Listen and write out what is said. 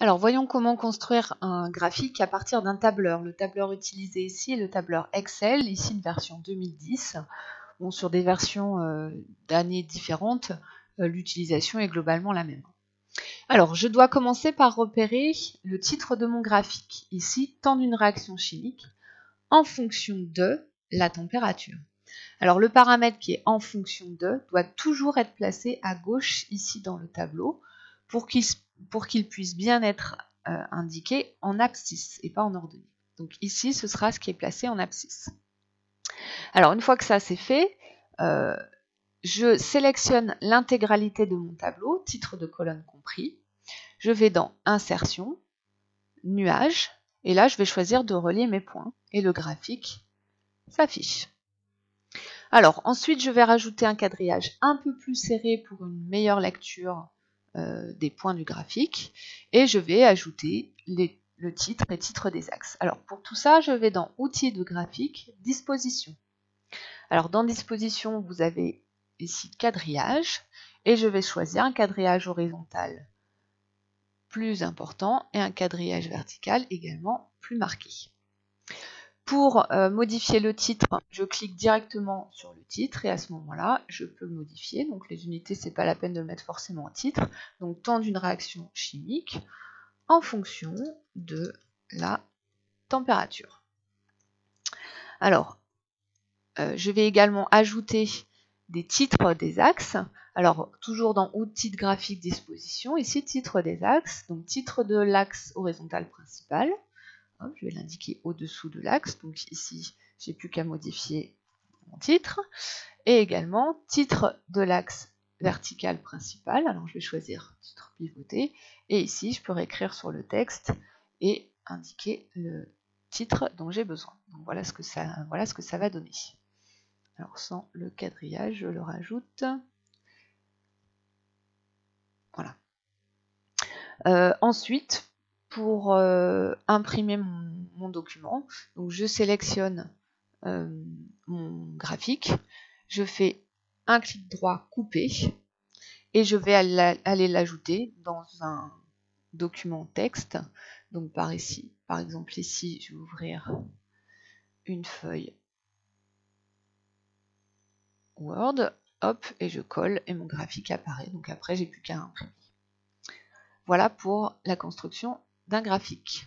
Alors voyons comment construire un graphique à partir d'un tableur. Le tableur utilisé ici est le tableur Excel, ici une version 2010. Bon, sur des versions d'années différentes, l'utilisation est globalement la même. Alors je dois commencer par repérer le titre de mon graphique. Ici, temps d'une réaction chimique en fonction de la température. Alors le paramètre qui est en fonction de doit toujours être placé à gauche ici dans le tableau pour qu'il puisse bien être indiqué en abscisse et pas en ordonnée. Donc ici, ce sera ce qui est placé en abscisse. Alors une fois que ça c'est fait, je sélectionne l'intégralité de mon tableau, titre de colonne compris. Je vais dans Insertion, Nuages, et là je vais choisir de relier mes points et le graphique s'affiche. Alors ensuite je vais rajouter un quadrillage un peu plus serré pour une meilleure lecture des points du graphique et je vais ajouter le titre et titre des axes. Alors pour tout ça, je vais dans Outils de graphique, Disposition. Alors dans Disposition, vous avez ici quadrillage et je vais choisir un quadrillage horizontal plus important et un quadrillage vertical également plus marqué. Pour modifier le titre, je clique directement sur le titre et à ce moment-là, je peux le modifier. Donc les unités, c'est pas la peine de le mettre forcément en titre. Donc temps d'une réaction chimique en fonction de la température. Alors, je vais également ajouter des titres des axes. Alors, toujours dans Outils de graphique disposition, ici titre des axes, donc titre de l'axe horizontal principal. Je vais l'indiquer au-dessous de l'axe, donc ici j'ai plus qu'à modifier mon titre, et également titre de l'axe vertical principal, alors je vais choisir titre pivoté, et ici je peux réécrire sur le texte et indiquer le titre dont j'ai besoin. Donc voilà ce que ça va donner. Alors sans le quadrillage, je le rajoute. Voilà. Ensuite, pour imprimer mon document, donc je sélectionne mon graphique, je fais un clic droit couper et je vais aller l'ajouter dans un document texte. Donc par exemple ici, je vais ouvrir une feuille Word, hop, et je colle et mon graphique apparaît. Donc après, j'ai plus qu'à imprimer. Voilà pour la construction d'un graphique.